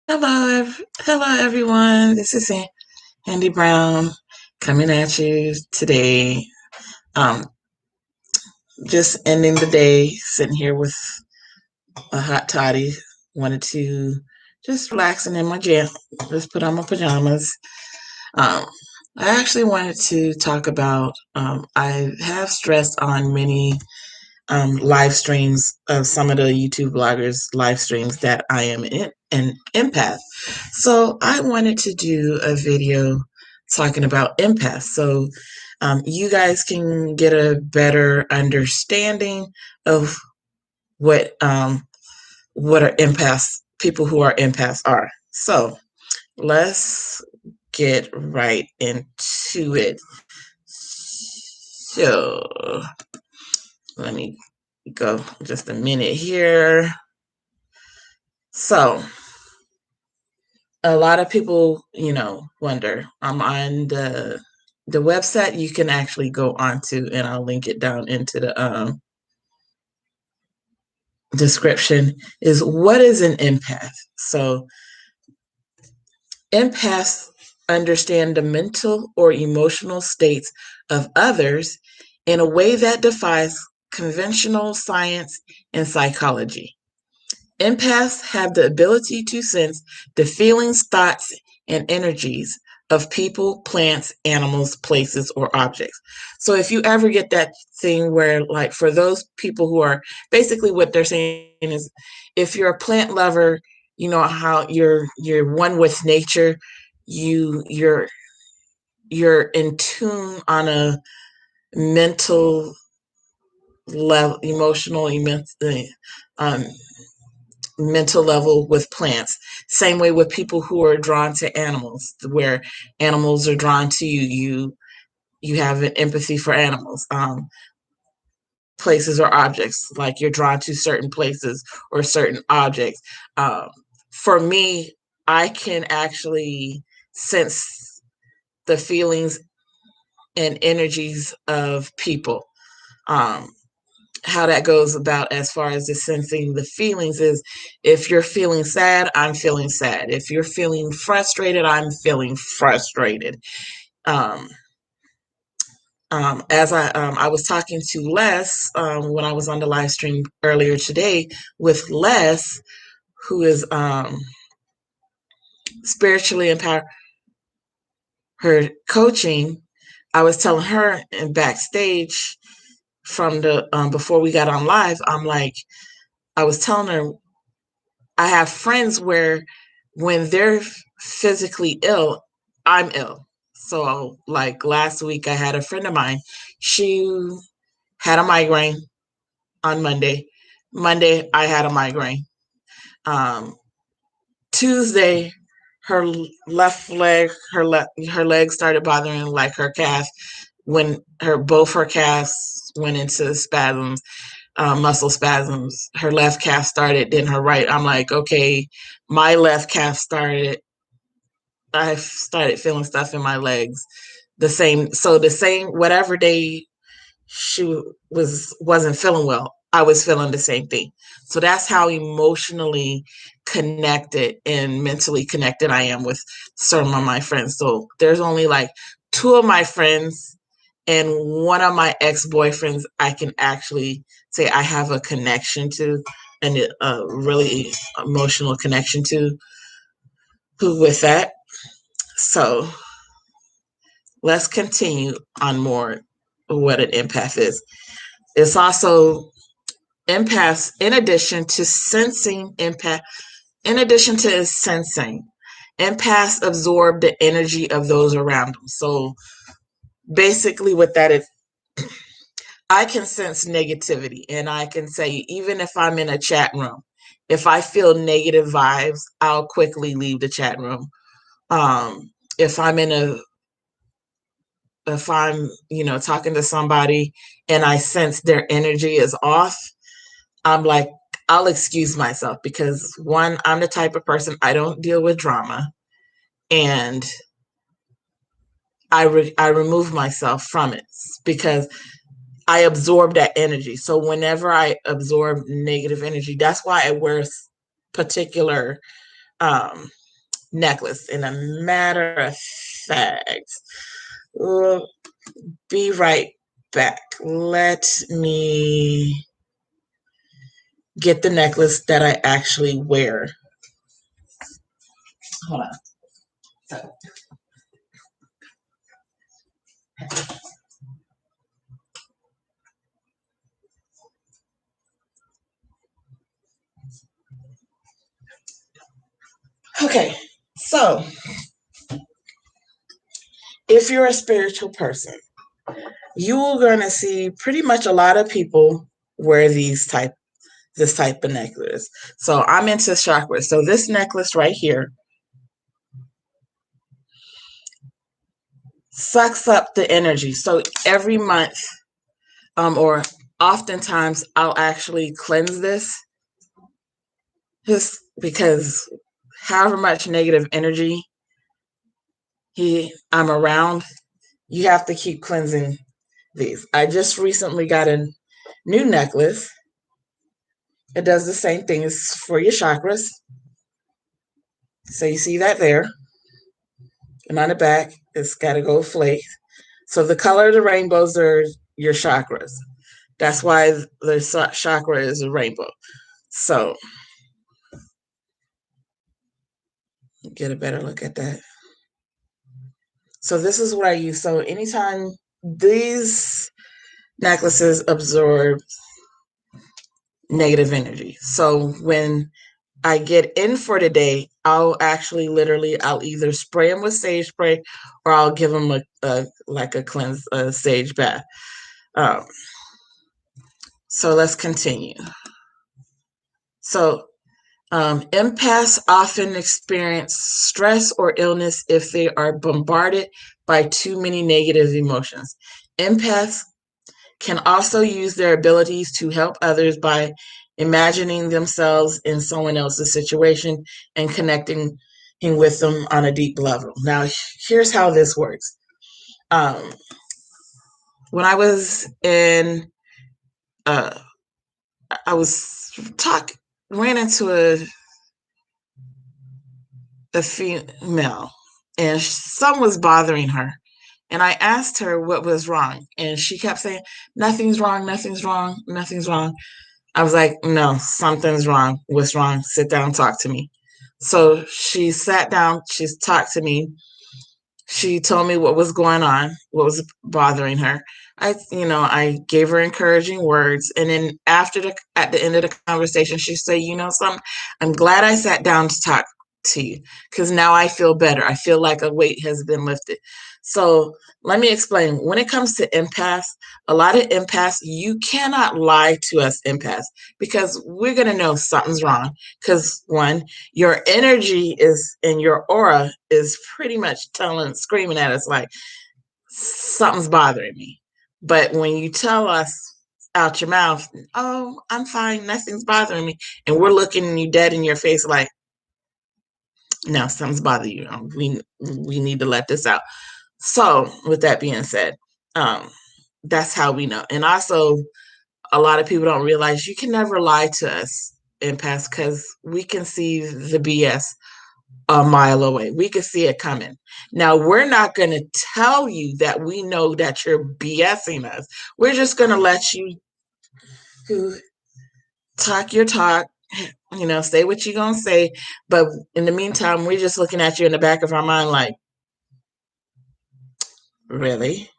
Hello everyone. This is Andy Brown coming at you today. Um, just ending the day, sitting here with a hot toddy. Wanted to just relaxing in my jam. Just put on my pajamas. Um, I actually wanted to talk about. I have stressed on many live streams of some of the YouTube bloggers' live streams that I am an empath. So I wanted to do a video talking about empaths so you guys can get a better understanding of what what are empaths, people who are empaths are. So let's get right into it. So let me go just a minute here. So a lot of people, wonder. I'm on the website you can actually go onto, and I'll link it down into the description. Is what is an empath? So empaths understand the mental or emotional states of others in a way that defies conventional science and psychology. Empaths have the ability to sense the feelings, thoughts, and energies of people, plants, animals, places, or objects. So if you ever get that thing where, like, for those people who are basically what they're saying is, if you're a plant lover, you know how you're one with nature, you're in tune on a mental level, emotional, um, mental level with plants. Same way with people who are drawn to animals, where animals are drawn to you. You have an empathy for animals. Places or objects, like you're drawn to certain places or certain objects. Um, for me, I can actually sense the feelings and energies of people. Um, how that goes about as far as the sensing the feelings is, if you're feeling sad, I'm feeling sad. If you're feeling frustrated, I'm feeling frustrated. um, as I was talking to Les when I was on the live stream earlier today with Les, who is spiritually empowered her coaching. I was telling her in backstage from the before we got on live, I'm like, I was telling her I have friends where when they're physically ill, I'm ill. So, like last week, I had a friend of mine. She had a migraine on Monday. Monday, I had a migraine. Um, Tuesday, her left leg, her leg started bothering, like her calf. When both her calves went into spasms, muscle spasms. Her left calf started, then her right. I'm like, okay, my left calf started. I started feeling stuff in my legs. The same whatever day she wasn't feeling well, I was feeling the same thing. So that's how emotionally connected and mentally connected I am with some of my friends. So there's only like two of my friends and one of my ex-boyfriends I can actually say I have a connection to, and a really emotional connection to, who with that. So let's continue on more what an empath is. It's also empaths, in addition to sensing, empaths absorb the energy of those around them. So basically what that is, I can sense negativity, and I can say, even if I'm in a chat room, if I feel negative vibes, I'll quickly leave the chat room. If I'm in a if I'm, talking to somebody and I sense their energy is off, I'm like, I'll excuse myself, because one, I'm the type of person, I don't deal with drama, and I remove myself from it because I absorb that energy. So whenever I absorb negative energy, that's why I wear particular um, necklace. In a matter of fact, we'll be right back. Let me get the necklace that I actually wear. Hold on. So, okay, so if you're a spiritual person, you're gonna see pretty much a lot of people wear this type of necklace. So I'm into chakras. So this necklace right here sucks up the energy. So every month, or oftentimes, I'll actually cleanse this, just because however much negative energy I'm around, you have to keep cleansing these. I just recently got a new necklace. It does the same thing. It's for your chakras. So you see that there. And on the back, it's got a gold flake. So the color of the rainbows are your chakras. That's why the chakra is a rainbow. So get a better look at that. So this is what I use. So anytime these necklaces absorb negative energy. So when I get in for the day, I'll actually I'll either spray them with sage spray, or I'll give them a cleanse, a sage bath. Um, so let's continue. So empaths often experience stress or illness if they are bombarded by too many negative emotions. Empaths can also use their abilities to help others by imagining themselves in someone else's situation and connecting with them on a deep level. Now, here's how this works. Um, when I was in, uh, I was ran into a female, and something was bothering her. And I asked her what was wrong, and she kept saying, "Nothing's wrong, nothing's wrong, nothing's wrong." I was like, "No, something's wrong. What's wrong? Sit down, talk to me." So she sat down, she talked to me. She told me what was going on, what was bothering her. I gave her encouraging words, and then at the end of the conversation, she said, "You know something? I'm glad I sat down to talk to you, because now I feel better. I feel like a weight has been lifted." So let me explain. When it comes to empaths, a lot of empaths, you cannot lie to us empaths, because we're gonna know something's wrong. Because one, your energy is and your aura is pretty much screaming at us like something's bothering me. But when you tell us out your mouth, "Oh, I'm fine, nothing's bothering me," and we're looking you dead in your face like, "No, something's bothering you. We need to let this out." So with that being said, um, that's how we know. And also, a lot of people don't realize you can never lie to us empaths, because we can see the BS a mile away. We can see it coming. Now, we're not going to tell you that we know that you're BSing us. We're just going to let you talk your talk, say what you're going to say. But in the meantime, we're just looking at you in the back of our mind like, really?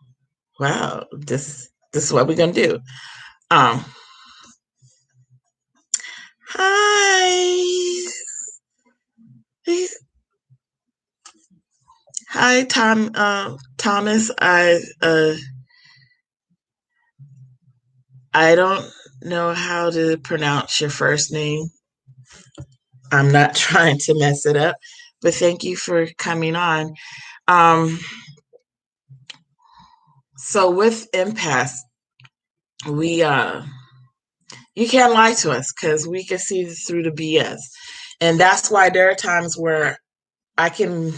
Wow, this is what we're going to do. Um, Hi. Hi, Thomas. I don't know how to pronounce your first name. I'm not trying to mess it up, but thank you for coming on. Um, so with empaths, we you can't lie to us, because we can see through the BS, and that's why there are times where I can.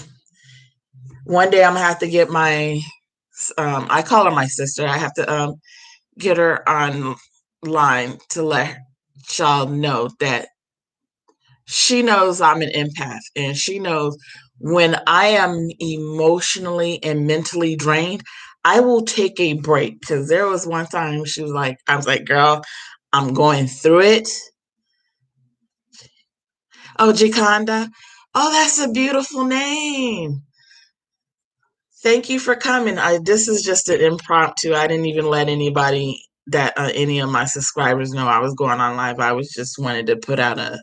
One day I'm gonna have to get my. I call her my sister. I have to get her online to let y'all know that she knows I'm an empath, and she knows when I am emotionally and mentally drained, I will take a break. Because there was one time she was like, I was like, girl, I'm going through it. Oh, Jaconda. Oh, that's a beautiful name. Thank you for coming. This is just an impromptu. I didn't even let anybody that any of my subscribers know I was going on live. I was just wanted to put out a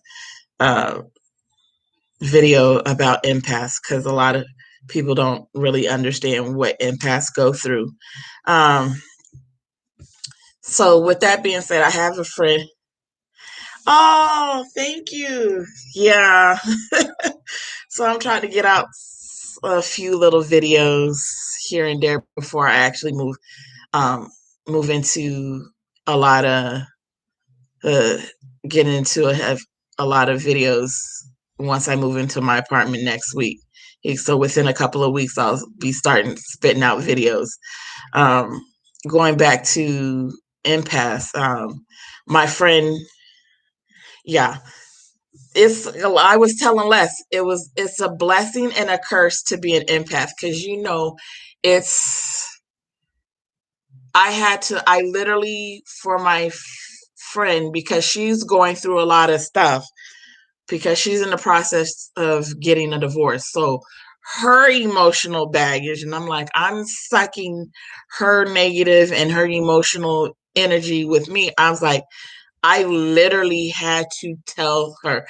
uh, video about empaths because a lot of people don't really understand what empaths go through. Um, so with that being said, I have a friend. Oh, thank you. Yeah. So I'm trying to get out a few little videos here and there before I actually um, move into a lot of uh, get into a lot of videos once I move into my apartment next week. So within a couple of weeks, I'll be starting spitting out videos. Um, Going back to empaths, my friend, yeah, it's. I was telling Les, it's a blessing and a curse to be an empath because it's. I literally for my friend because she's going through a lot of stuff because she's in the process of getting a divorce. So her emotional baggage, and I'm like, I'm sucking her negative and her emotional energy with me. I was like, I literally had to tell her,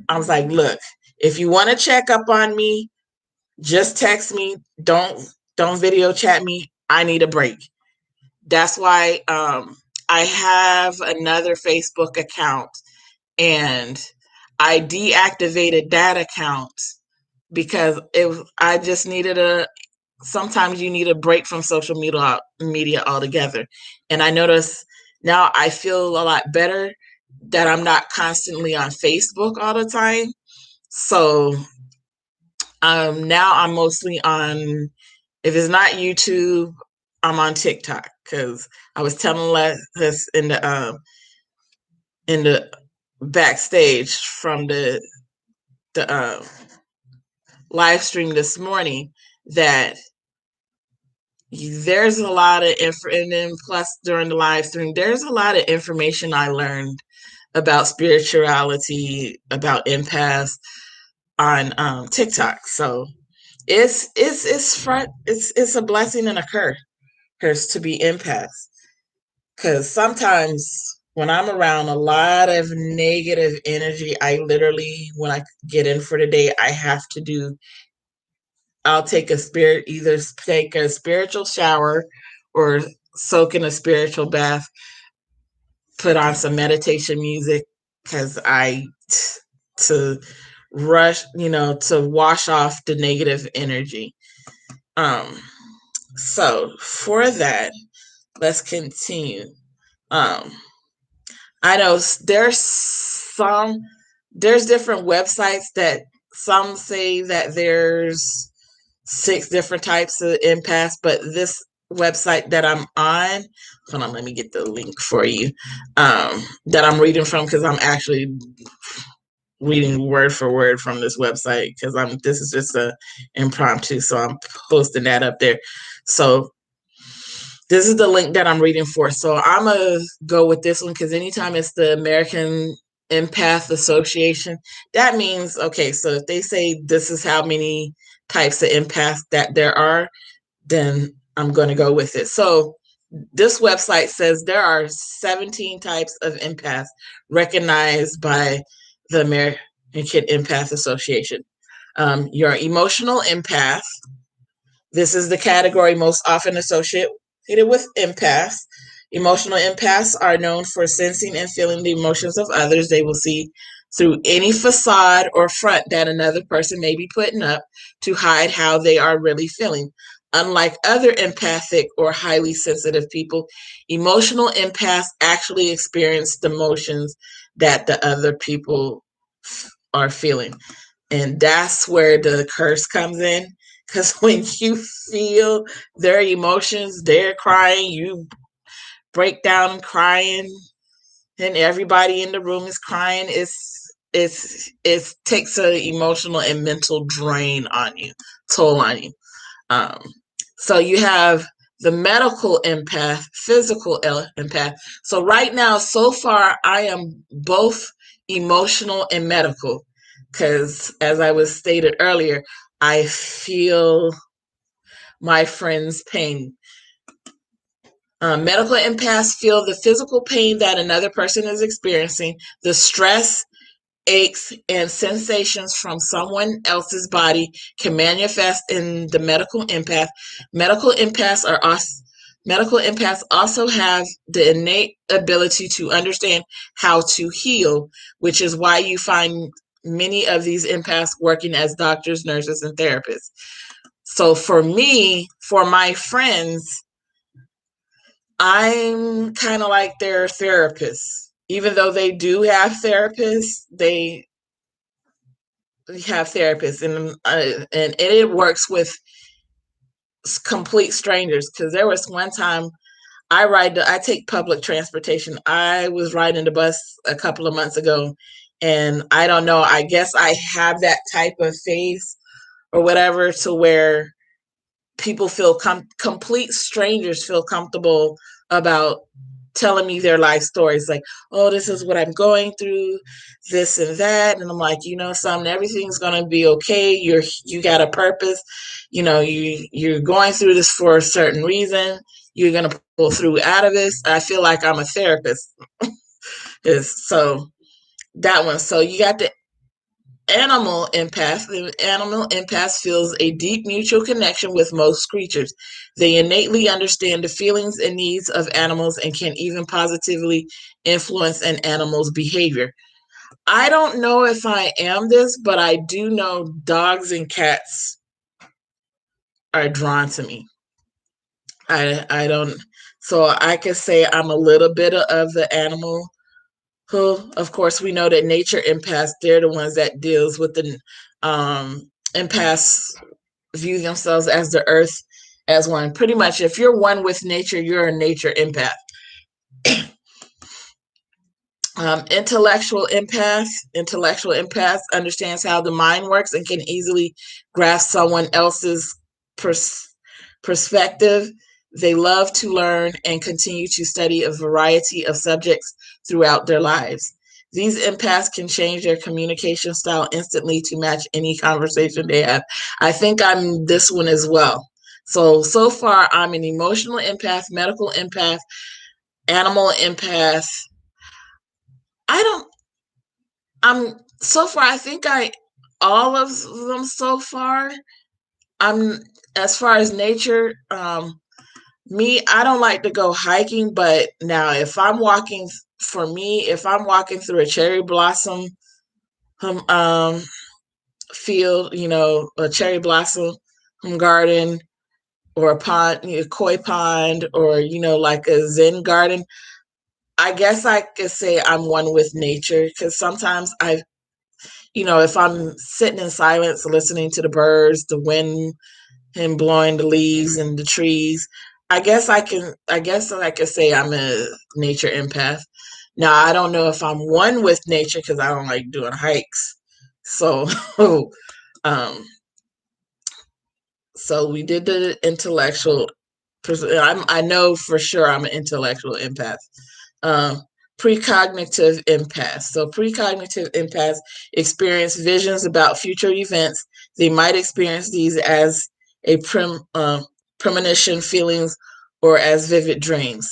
I was like, look, if you want to check up on me, just text me. Don't video chat me. I need a break. That's why I have another Facebook account and I deactivated that account because I just needed sometimes you need a break from social media altogether. And I notice now I feel a lot better that I'm not constantly on Facebook all the time. So now I'm mostly on, if it's not YouTube, I'm on TikTok because I was telling this in the backstage from the live stream this morning that there's a lot of and then plus during the live stream there's a lot of information I learned about spirituality, about empaths on TikTok. So it's a blessing and a curse to be empaths because sometimes when I'm around a lot of negative energy, I literally, when I get in for the day, I'll either take a spiritual shower or soak in a spiritual bath, put on some meditation music because to rush, to wash off the negative energy. Um, so for that, let's continue. Um, I know there's different websites that some say that there's 6 different types of empaths, but this website that I'm on, hold on, let me get the link for you, that I'm reading from because I'm actually reading word for word from this website because this is just a impromptu, so I'm posting that up there. So this is the link that I'm reading for. So I'm gonna go with this one because anytime it's the American Empath Association, that means okay. So if they say this is how many types of empaths that there are, then I'm going to go with it. So this website says there are 17 types of empaths recognized by the American Empath Association. Your emotional empath. This is the category most often associated with empaths. Emotional empaths are known for sensing and feeling the emotions of others. They will see through any facade or front that another person may be putting up to hide how they are really feeling. Unlike other empathic or highly sensitive people, emotional empaths actually experience the emotions that the other people are feeling. And that's where the curse comes in. Because when you feel their emotions, they're crying, you break down crying, and everybody in the room is crying. it takes an emotional and mental drain on you, toll on you. Um, so you have the medical empath, physical empath. So right now, so far, I am both emotional and medical because, as I was stated earlier, I feel my friend's pain. Medical empaths feel the physical pain that another person is experiencing, the stress, aches, and sensations from someone else's body can manifest in the medical empath. Medical empaths are also Medical empaths also have the innate ability to understand how to heal, which is why you find many of these empaths working as doctors, nurses, and therapists. So for me, for my friends, I'm kind of like their therapist. Even though they do have therapists, they have therapists, and it works with complete strangers. Because there was one time I take public transportation. I was riding the bus a couple of months ago, and I don't know. I guess I have that type of face or whatever to where people feel complete strangers feel comfortable about telling me their life stories, like, oh, this is what I'm going through, this and that. And I'm like, you know something, everything's gonna be okay. You got a purpose, you're going through this for a certain reason. You're gonna pull through out of this. I feel like I'm a therapist. Is so that one. So you got the animal empath. The animal empath feels a deep mutual connection with most creatures. They innately understand the feelings and needs of animals and can even positively influence an animal's behavior. I don't know if I am this, but I do know dogs and cats are drawn to me. I don't, so I could say I'm a little bit of the animal who, of course, we know that nature empaths, they're the ones that deals with the empaths view themselves as the earth as one. Pretty much, if you're one with nature, you're a nature empath. Intellectual empath understands how the mind works and can easily grasp someone else's pers- perspective. They love to learn and continue to study a variety of subjects throughout their lives. These empaths can change their communication style instantly to match any conversation they have. I think I'm this one as well. So far, I'm an emotional empath, medical empath, animal empath. I don't so far, I think all of them so far. I'm As far as nature, me, I don't like to go hiking, but now if I'm walking through a cherry blossom um field, a cherry blossom garden or a pond, koi pond, or like a Zen garden, I guess I could say I'm one with nature because sometimes if I'm sitting in silence, listening to the birds, the wind, and blowing the leaves and the trees, I guess I could say I'm a nature empath. Now, I don't know if I'm one with nature because I don't like doing hikes. So, um, so we did the intellectual. I know for sure I'm an intellectual empath. Um, Precognitive empaths. So precognitive empaths experience visions about future events. They might experience these as a premonition feelings or as vivid dreams.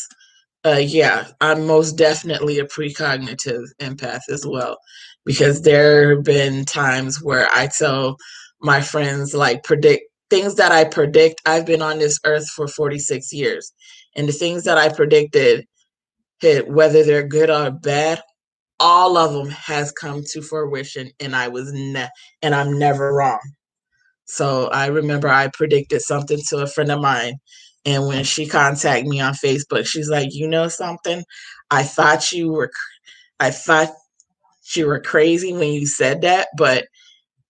Yeah, I'm most definitely a precognitive empath as well, because there have been times where I tell my friends, like, predict things that I predict. I've been on this earth for 46 years, and the things that I predicted, whether they're good or bad, all of them has come to fruition, and and I'm never wrong. So I remember I predicted something to a friend of mine, and when she contacted me on Facebook, she's like, "You know something? I thought you were, I thought you were crazy when you said that, but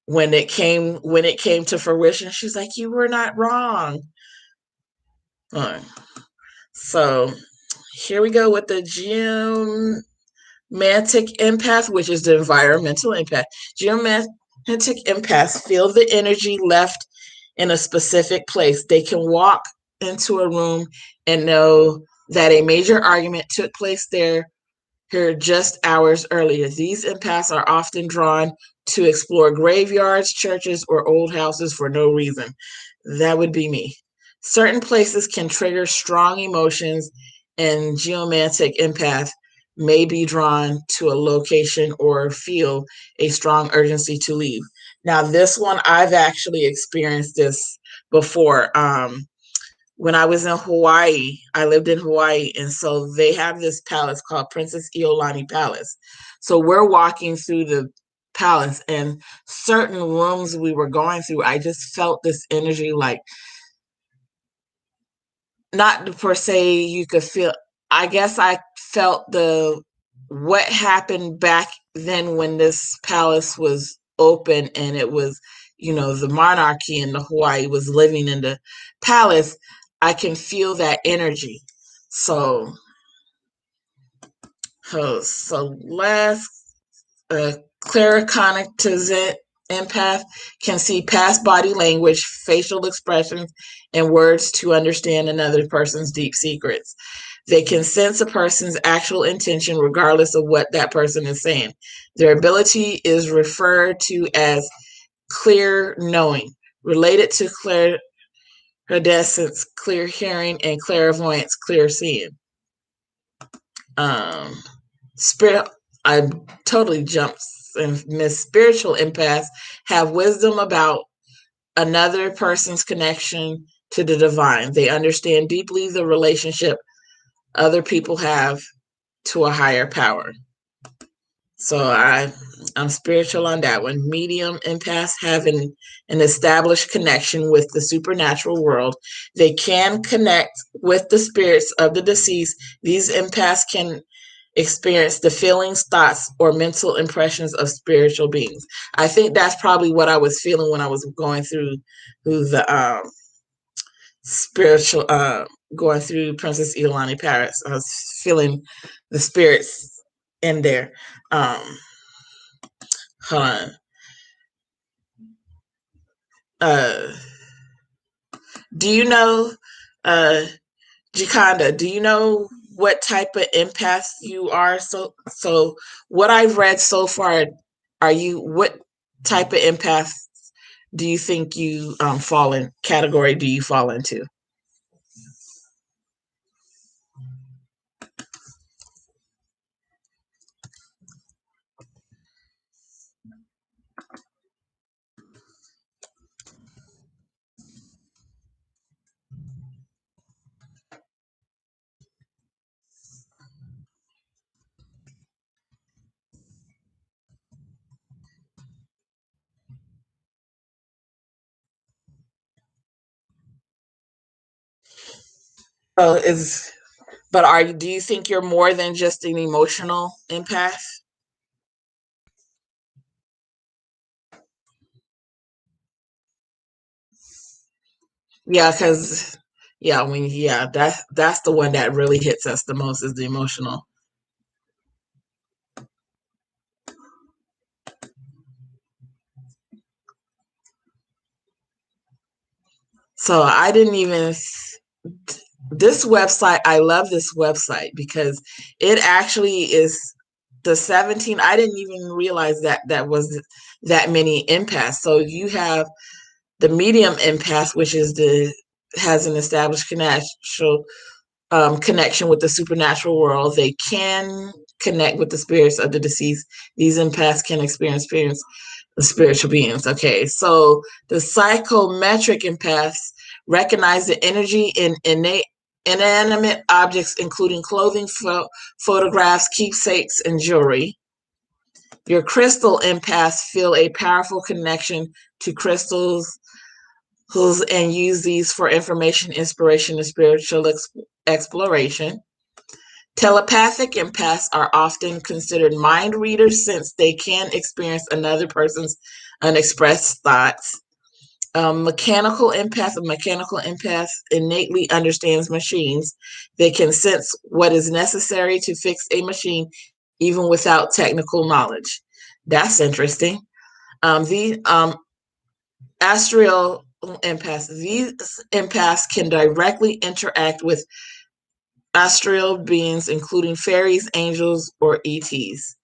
when it came to fruition, she's like, you were not wrong." Uh, So here we go with the gym. Geomantic empath, which is the environmental empath. Geomantic empaths feel the energy left in a specific place. They can walk into a room and know that a major argument took place there here just hours earlier. These empaths are often drawn to explore graveyards, churches, or old houses for no reason. That would be me. Certain places can trigger strong emotions, and geomantic empath may be drawn to a location or feel a strong urgency to leave. Now, this one, I've actually experienced this before. When I was in Hawaii, I lived in Hawaii, and so they have this palace called Princess Iolani Palace. So we're walking through the palace, and certain rooms we were going through, I just felt this energy, like, not per se you could feel, I guess I felt the what happened back then when this palace was open, and it was, the monarchy in the Hawaii was living in the palace. I can feel that energy. So last, claircognizant empath can see past body language, facial expressions, and words to understand another person's deep secrets. They can sense a person's actual intention regardless of what that person is saying. Their ability is referred to as clear knowing, related to clairaudience, clear hearing, and clairvoyance, clear seeing. Spirit, I totally jumped and missed. Spiritual empaths have wisdom about another person's connection to the divine. They understand deeply the relationship other people have to a higher power. So I'm spiritual on that one. Medium empaths have an established connection with the supernatural world. They can connect with the spirits of the deceased. These empaths can experience the feelings, thoughts, or mental impressions of spiritual beings. I think that's probably what I was feeling when I was going through the spiritual, going through Princess Iolani Paris. I was feeling the spirits in there. Hold on. Uh, do you know, uh, Jaconda, do you know what type of empath you are? So what I've read so far, what type of empath do you think you category do you fall into? Oh, do you think you're more than just an emotional empath? Yeah, because that's the one that really hits us the most, is the emotional. So I didn't even this website, I love this website because it actually is the 17. I didn't even realize that was that many empaths. So you have the medium empath, which is has an established connection with the supernatural world. They can connect with the spirits of the deceased. These empaths can experience the spiritual beings. Okay, so the psychometric empaths recognize the energy in inanimate objects, including clothing, photographs, keepsakes, and jewelry. Your crystal empaths feel a powerful connection to crystals and use these for information, inspiration, and spiritual exploration. Telepathic empaths are often considered mind readers since they can experience another person's unexpressed thoughts. A mechanical empath innately understands machines. They can sense what is necessary to fix a machine even without technical knowledge. That's interesting. The astral empaths. These empaths can directly interact with astral beings, including fairies, angels, or ETs.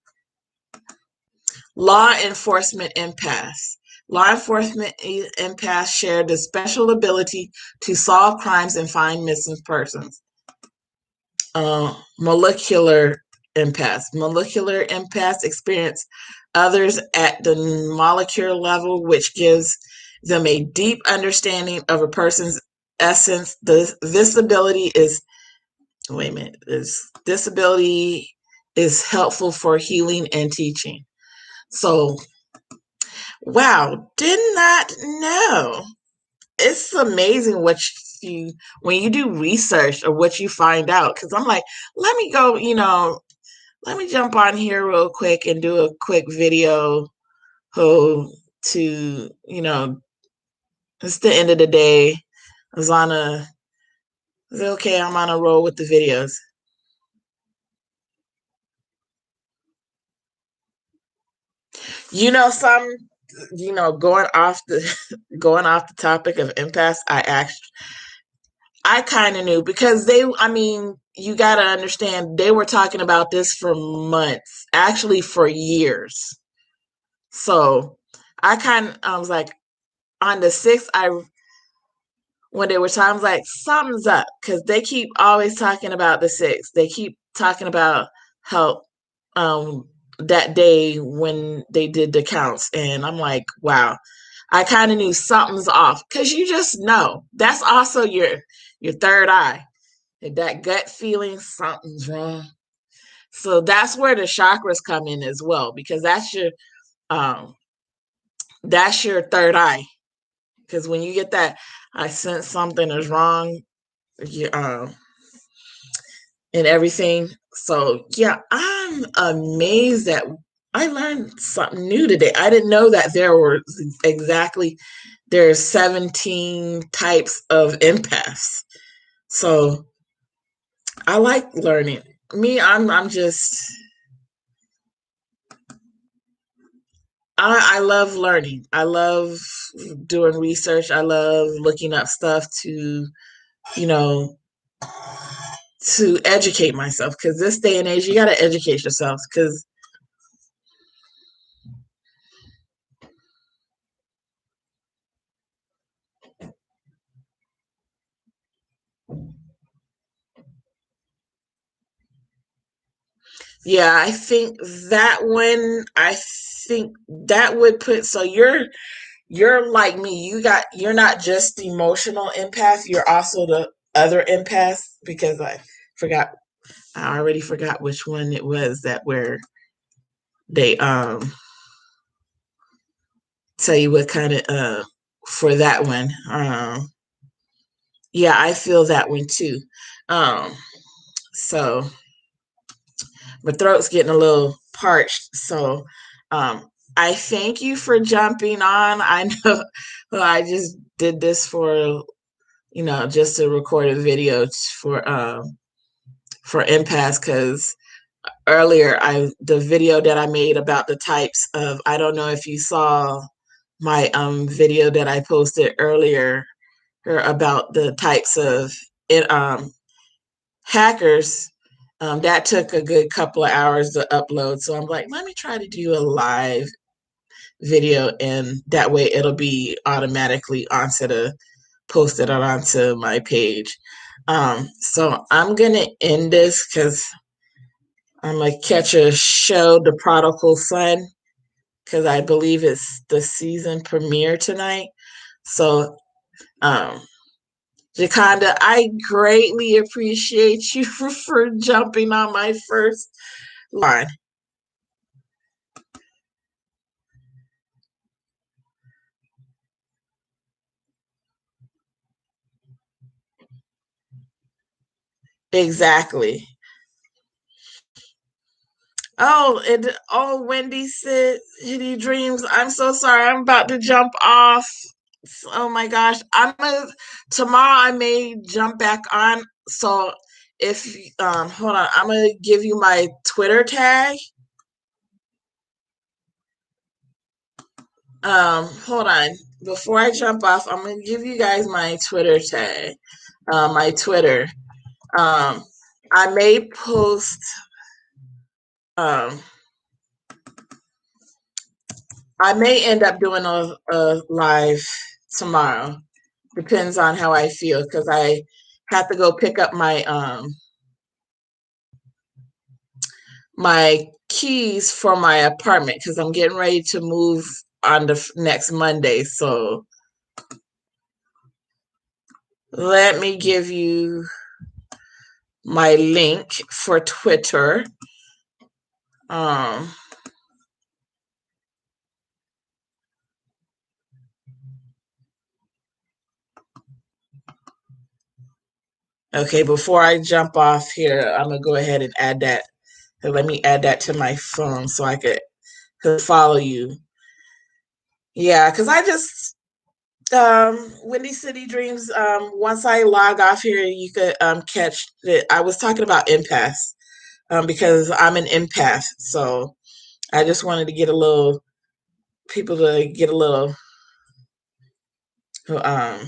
Law enforcement empaths. Law enforcement empaths share the special ability to solve crimes and find missing persons. Molecular empaths. Molecular empaths experience others at the molecular level, which gives them a deep understanding of a person's essence. This ability is, wait a minute, this ability is helpful for healing and teaching. So, wow, did not know. It's amazing what you, when you do research or what you find out. Because I'm like, let me go, let me jump on here real quick and do a quick video. To, it's the end of the day. I was on a, okay, I'm on a roll with the videos. Some, going off the going off the topic of empaths, I kind of knew because you got to understand they were talking about this for months, actually for years. So I was like, on the 6th, when there were times like something's up because they keep always talking about the 6th. They keep talking about how that day when they did the counts, and I'm like, wow, I kind of knew something's off because you just know that's also your third eye, that gut feeling something's wrong. So that's where the chakras come in as well, because um that's your third eye. Because when you get that, I sense something is wrong, you, and everything. So yeah, I'm amazed that I learned something new today. I didn't know that there's 17 types of empaths. So I like learning. Me, I'm just I love learning. I love doing research. I love looking up stuff you know, to educate myself. Because this day and age, you got to educate yourself. Because yeah, I think that one. I think that would put. So you're like me. You're not just the emotional empath. You're also the other empath, because forgot. I already forgot which one it was that where they tell you what kind of for that one. Yeah, I feel that one too. Um, so my throat's getting a little parched. So I thank you for jumping on. I know I just did this for just to record a video for empaths, because earlier the video that I made about the types of, I don't know if you saw my video that I posted earlier about the types of it, hackers. That took a good couple of hours to upload, so I'm like, let me try to do a live video, and that way it'll be automatically posted onto my page. So I'm gonna end this because I'm gonna catch a show, The Prodigal Son, because I believe it's the season premiere tonight. So, Jaconda, I greatly appreciate you for jumping on my first line. Exactly. Wendy said, "Hitty dreams." I'm so sorry. I'm about to jump off. Oh my gosh. Tomorrow I may jump back on. So if hold on, I'm gonna give you my Twitter tag. Hold on. Before I jump off, I'm gonna give you guys my Twitter tag. My Twitter. Um, I may post. Um, I may end up doing a live tomorrow. Depends on how I feel because I have to go pick up my keys for my apartment because I'm getting ready to move on the next Monday. So let me give you my link for Twitter. Um, okay, before I jump off here, I'm gonna go ahead and add that. Let me add that to my phone so I could follow you. Yeah, because I just Windy City Dreams. Once I log off here, you could catch it. I was talking about empaths because I'm an empath, so I just wanted to get a little people to get a little um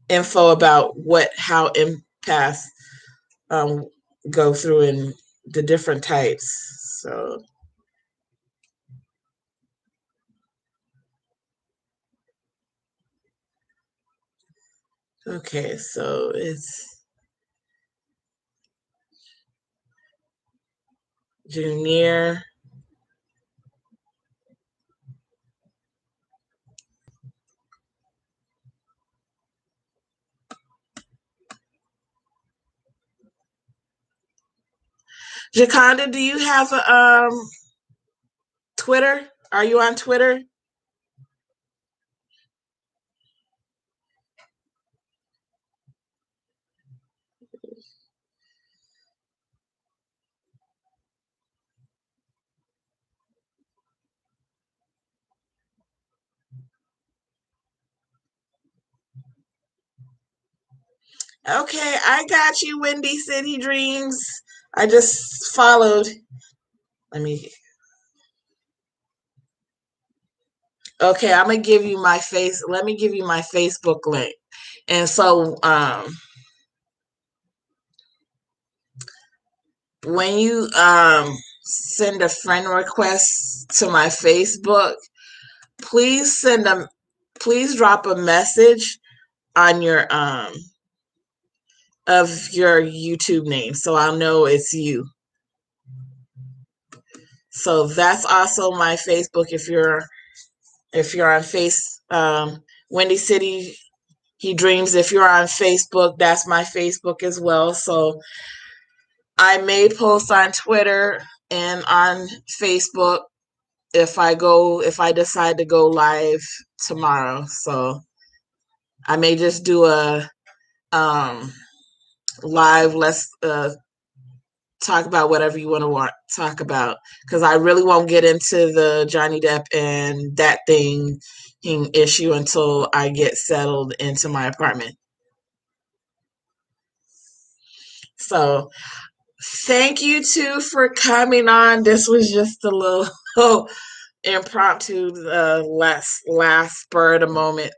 info about how empaths um go through in the different types. So okay, so it's Junior. Jaconda, do you have a Twitter? Are you on Twitter? Okay, I got you, Windy City Dreams. I just followed. Let me. Okay, I'm gonna give you my face. Let me give you my Facebook link. And so, when you send a friend request to my Facebook, please please drop a message on your of your YouTube name so I'll know it's you. So that's also my Facebook if you're on Windy City He Dreams. If you're on Facebook, that's my Facebook as well. So I may post on Twitter and on Facebook if I decide to go live tomorrow. So I may just do a um live. Let's talk about whatever you want to talk about because I really won't get into the Johnny Depp and that thing issue until I get settled into my apartment. So thank you too for coming on. This was just a little impromptu last spur of the moment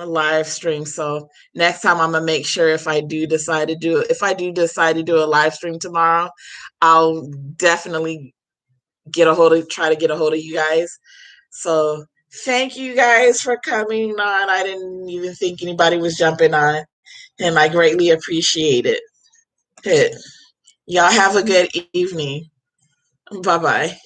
live stream. So next time I'm gonna make sure if I do decide to do a live stream tomorrow, I'll definitely try to get a hold of you guys. So thank you guys for coming on. I didn't even think anybody was jumping on, and I greatly appreciate it. Y'all have a good evening. Bye bye.